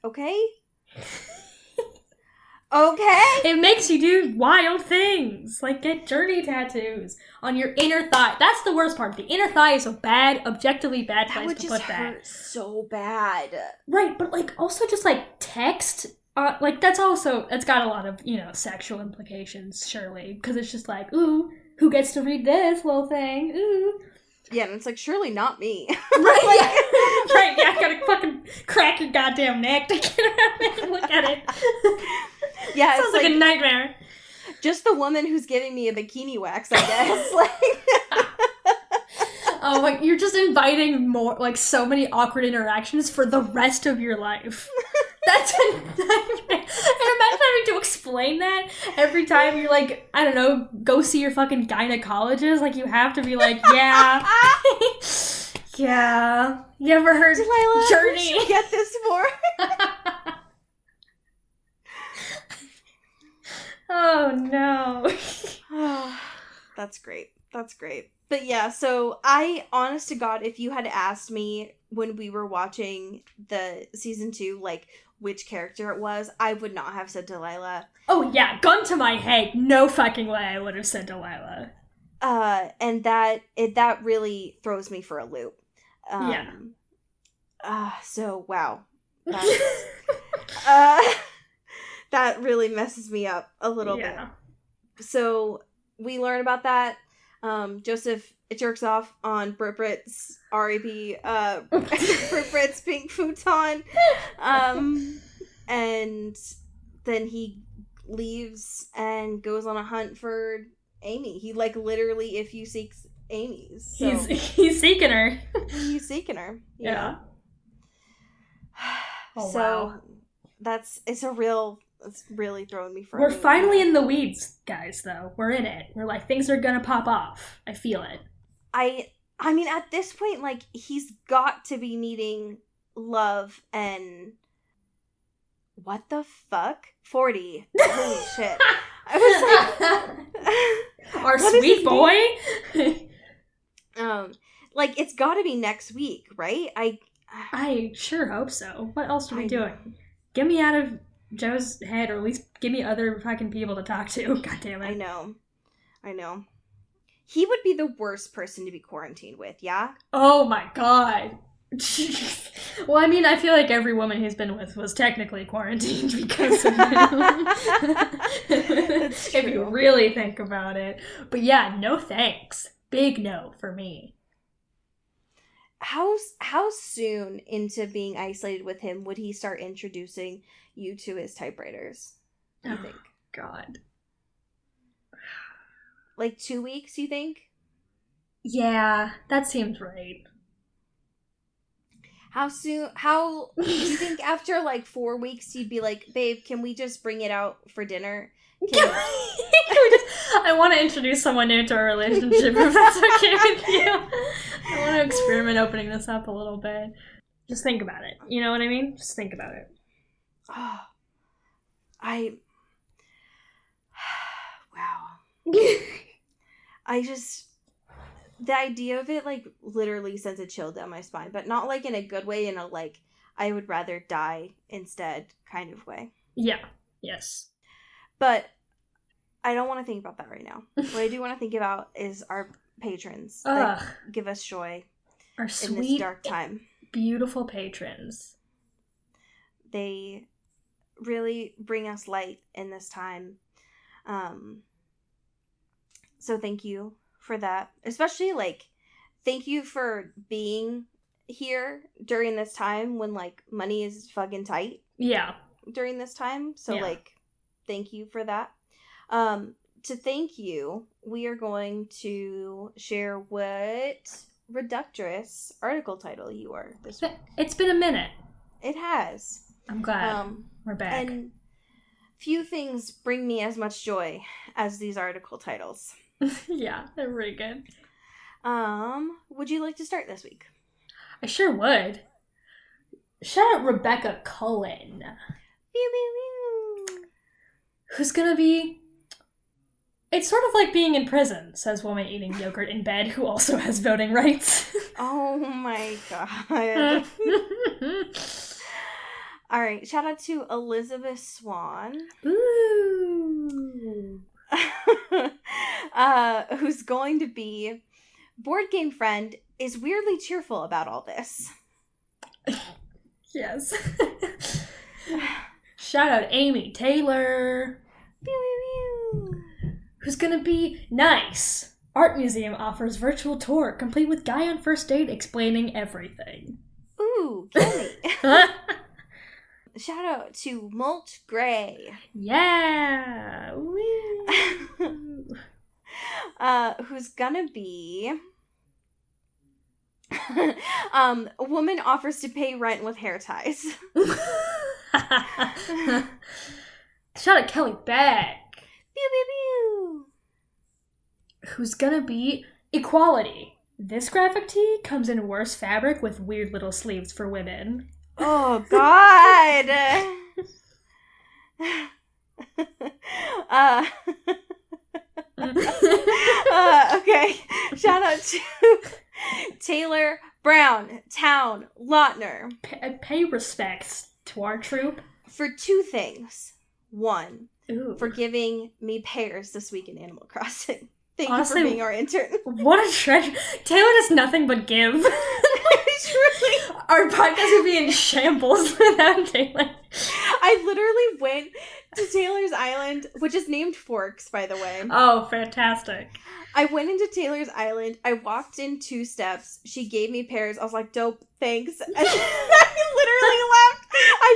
Okay? Okay? It makes you do wild things, like get Journey tattoos on your inner thigh. That's the worst part. The inner thigh is a bad, objectively bad place to put that. That would just hurt so bad. Right, but like also just like text, like that's got a lot of, sexual implications, surely, because it's just like, ooh, who gets to read this little thing? Ooh. Yeah, and it's like, surely not me. Right, yeah. Right, yeah, I gotta fucking crack your goddamn neck to get around and look at it. Yeah, sounds like a nightmare. Just the woman who's giving me a bikini wax, I guess. Like, oh, like you're just inviting more, like so many awkward interactions for the rest of your life. That's a nightmare. And imagine having to explain that every time you're like, I don't know, go see your fucking gynecologist. Like you have to be like, yeah, yeah. You ever heard Delilah, Journey? Where'd you get this for? Oh no. That's great. That's great. But yeah, so honest to God, if you had asked me when we were watching the season 2, like which character it was, I would not have said Delilah. Oh yeah, gun to my head, no fucking way I would have said Delilah. And that really throws me for a loop. Yeah. So wow. That really messes me up a little bit. So we learn about that. Joseph jerks off on Brit-Brit's R.A.P. Brit-Brit's pink futon. And then he leaves and goes on a hunt for Amy. He, like, literally, if you seek Amy's. So He's seeking her. he's seeking her. Yeah. Oh, So wow. it's really throwing me for a We're loop. finally in the weeds, guys, though. We're in it. We're like, things are gonna pop off. I feel it. I mean, at this point, like, he's got to be needing love and what the fuck? 40. Holy shit. I was like, Our what is sweet his boy. like, it's got to be next week, right? I sure hope so. What else are we I doing? know. Get me out of Joe's head, or at least give me other fucking people to talk to. God damn it. I know. He would be the worst person to be quarantined with, yeah? Oh my god. Well, I mean, I feel like every woman he's been with was technically quarantined because of him. That's If you true. really think about it. But yeah, no thanks. Big no for me. How soon into being isolated with him would he start introducing you to his typewriters, do you Oh. think? God. Like 2 weeks, you think? Yeah, that seems right. How do you think after like 4 weeks you'd be like, babe, can we just bring it out for dinner? I want to introduce someone new to our relationship, if that's okay with you. I want to experiment opening this up a little bit. Just think about it. You know what I mean? Just think about it. Oh, wow. The idea of it, like, literally sends a chill down my spine, but not, like, in a good way, in a, like, I would rather die instead kind of way. Yeah. Yes. But I don't want to think about that right now. What I do want to think about is our patrons that Ugh. give us joy Our in this sweet, dark time. beautiful patrons. They really bring us light in this time. So thank you for that. Especially, like, thank you for being here during this time when, like, money is fucking tight Yeah. during this time. So, Yeah. like, thank you for that. To thank you, we are going to share what Reductress article title you are this week. It's been a minute. It has. I'm glad we're back. And few things bring me as much joy as these article titles. Yeah, they're really good. Would you like to start this week? I sure would. Shout out Rebecca Cullen, Pew, pew, pew. who's gonna be... It's sort of like being in prison, says woman eating yogurt in bed who also has voting rights. Oh my god. All right, shout out to Elizabeth Swan, Ooh. who's going to be board game friend is weirdly cheerful about all this. Yes. Shout out Amy Taylor, Pew, pew, pew. who's gonna be nice. Art Museum offers virtual tour, complete with guy on first date explaining everything. Ooh, Kelly. Shout out to Molt Gray. Yeah. Woo. Who's gonna be a woman offers to pay rent with hair ties. Shout out Kelly Beck, Pew pew pew. who's gonna be equality. This graphic tee comes in worse fabric with weird little sleeves for women. Oh god. Okay. Shout out to Taylor Brown, Town, Lautner Pay respects to our troop. for two things. One, Ooh. for giving me pears this week in Animal Crossing. Thank Honestly, you for being our intern. What a treasure. Taylor does nothing but give. Truly. Our podcast would be in shambles without Taylor. I literally went to Taylor's Island, which is named Forks, by the way. Oh, fantastic. I went into Taylor's Island. I walked in 2 steps. She gave me pears. I was like, dope, thanks. And then I literally left.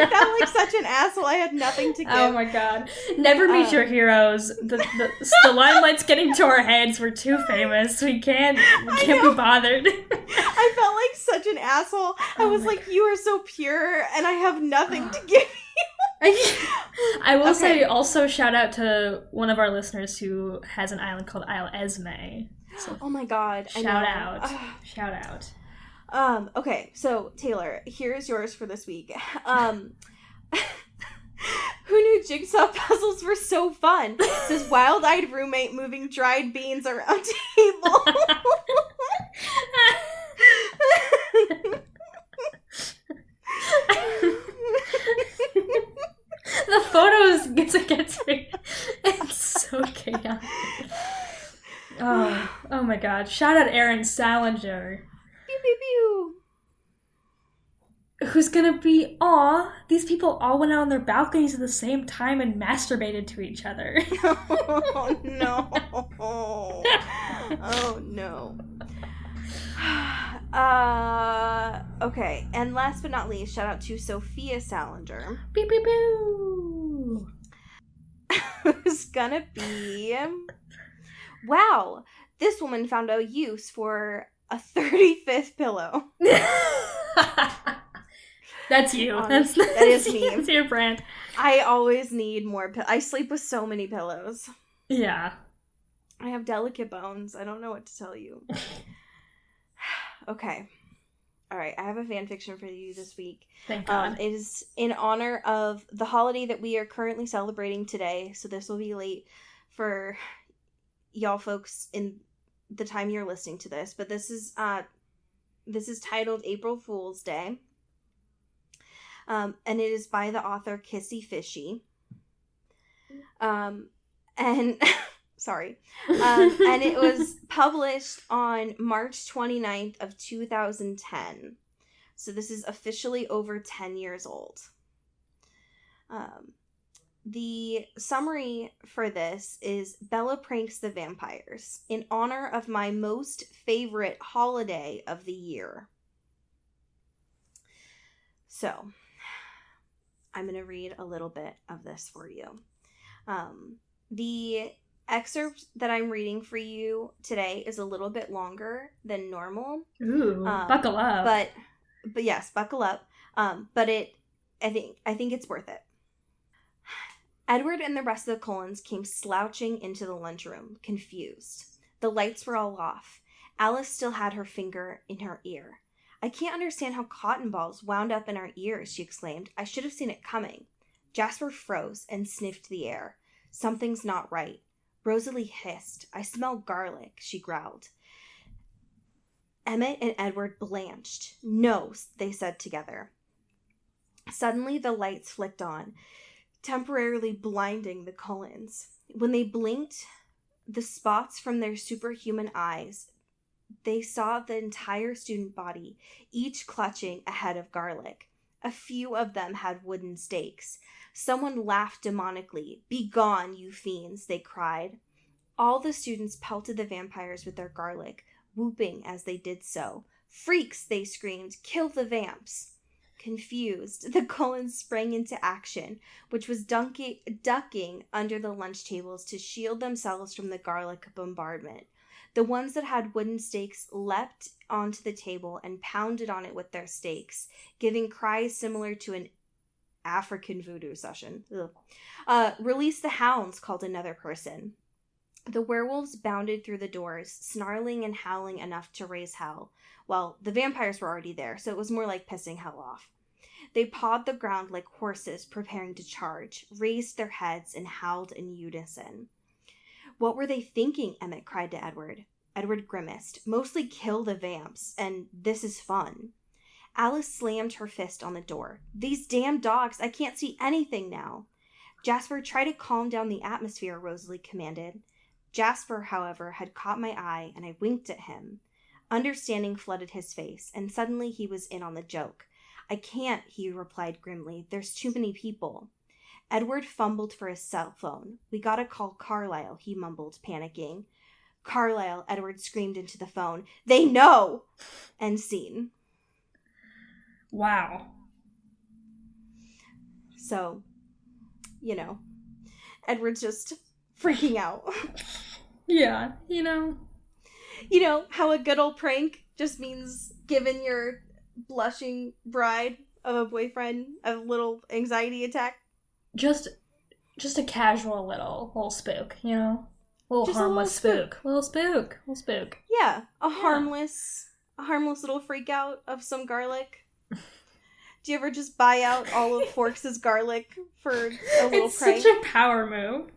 I felt like such an asshole. I had nothing to give. Oh my god. Never meet your heroes. The limelight's getting to our heads. We're too famous. We can't be bothered. I felt like such an asshole. I was like, you are so pure, and I have nothing to give you. I will say also shout out to one of our listeners who has an island called Isle Esme. So oh my god. Shout out. Okay, so Taylor, here's yours for this week. Who knew jigsaw puzzles were so fun? This wild-eyed roommate moving dried beans around table. The photos gets me. It's so chaotic. Oh my god. Shout out Aaron Salinger. Pew pew pew. Who's gonna be, these people all went out on their balconies at the same time and masturbated to each other. Oh no. Oh no. Okay, and last but not least, shout out to Sophia Salinger. Beep beep boo. Who's gonna be, wow, this woman found a use for a 35th pillow. That's you. That is me. That's your brand. I always need more I sleep with so many pillows. Yeah. I have delicate bones. I don't know what to tell you. Okay. All right. I have a fan fiction for you this week. Thank God. It is in honor of the holiday that we are currently celebrating today. So this will be late for y'all folks in the time you're listening to this. But this is titled April Fool's Day. And it is by the author Kissy Fishy. And sorry. And it was published on March 29th of 2010. So this is officially over 10 years old. The summary for this is Bella pranks the vampires in honor of my most favorite holiday of the year. So, I'm going to read a little bit of this for you. The excerpt that I'm reading for you today is a little bit longer than normal. Ooh, buckle up. But yes, buckle up. But I think it's worth it. Edward and the rest of the Cullens came slouching into the lunchroom, confused. The lights were all off. Alice still had her finger in her ear. I can't understand how cotton balls wound up in our ears, she exclaimed. I should have seen it coming. Jasper froze and sniffed the air. Something's not right. Rosalie hissed. I smell garlic, she growled. Emmett and Edward blanched. No, they said together. Suddenly the lights flicked on, temporarily blinding the Cullens. When they blinked the spots from their superhuman eyes, they saw the entire student body, each clutching a head of garlic. A few of them had wooden stakes. Someone laughed demonically. Be gone, you fiends, they cried. All the students pelted the vampires with their garlic, whooping as they did so. Freaks, they screamed. Kill the vamps. Confused, the Cullens sprang into action, which was ducking under the lunch tables to shield themselves from the garlic bombardment. The ones that had wooden stakes leapt onto the table and pounded on it with their stakes, giving cries similar to an African voodoo session. Release the hounds, called another person. The werewolves bounded through the doors, snarling and howling enough to raise hell. Well, the vampires were already there, so it was more like pissing hell off. They pawed the ground like horses preparing to charge, raised their heads, and howled in unison. What were they thinking? Emmett cried to Edward. Edward grimaced. Mostly kill the vamps, and this is fun. Alice slammed her fist on the door. These damn dogs, I can't see anything now. Jasper, try to calm down the atmosphere, Rosalie commanded. Jasper, however, had caught my eye, and I winked at him. Understanding flooded his face, and suddenly he was in on the joke. I can't, he replied grimly. There's too many people. Edward fumbled for his cell phone. We gotta call Carlisle, he mumbled, panicking. Carlisle, Edward screamed into the phone. They know! End scene. Wow. So, you know, Edward's just freaking out. Yeah, you know. You know how a good old prank just means giving your blushing bride of a boyfriend a little anxiety attack? Just a casual little spook, you know? Little Just a harmless little spook. Little spook. Yeah, a harmless little freak out of some garlic. Do you ever just buy out all of Forks' garlic for a little It's prank? such a power move.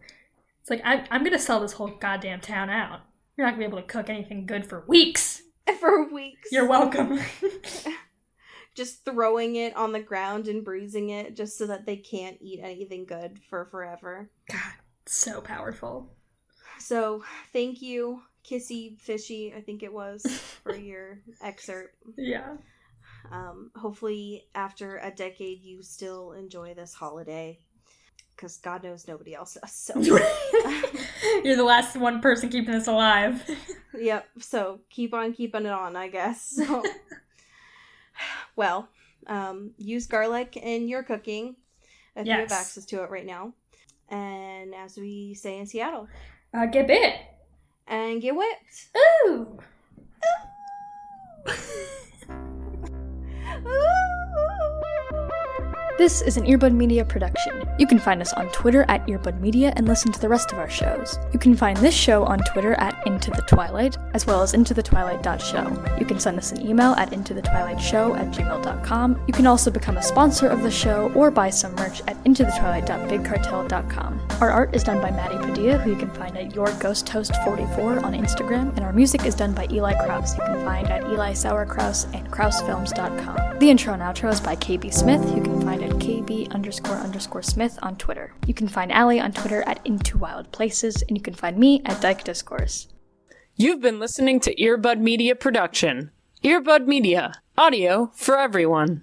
It's like, I'm gonna sell this whole goddamn town out. You're not gonna be able to cook anything good for weeks. For weeks. You're welcome. Just throwing it on the ground and bruising it just so that they can't eat anything good for forever. God, so powerful. So, thank you, Kissy Fishy, I think it was, for your excerpt. Yeah. Hopefully, after a decade, you still enjoy this holiday. Because God knows nobody else does. So, You're the last one person keeping this alive. yep. So, keep on keeping it on, I guess. So, well, use garlic in your cooking if you have access to it right now. And as we say in Seattle, Get bit. And get whipped. Ooh. This is an Earbud Media production. You can find us on Twitter at Earbud Media and listen to the rest of our shows. You can find this show on Twitter at Into the Twilight, as well as IntoTheTwilight.show. You can send us an email at IntoTheTwilightShow@gmail.com. You can also become a sponsor of the show or buy some merch at IntoTheTwilight.BigCartel.com. Our art is done by Maddie Padilla, who you can find at YourGhostHost44 on Instagram, and our music is done by Eli Krause, you can find at Eli Sauerkraus and KrausFilms.com. The intro and outro is by KB Smith, you can find at KB__Smith on Twitter. You can find Allie on Twitter at Into Wild Places, and you can find me at Dyke Discourse. You've been listening to Earbud Media Production. Earbud Media. Audio for everyone.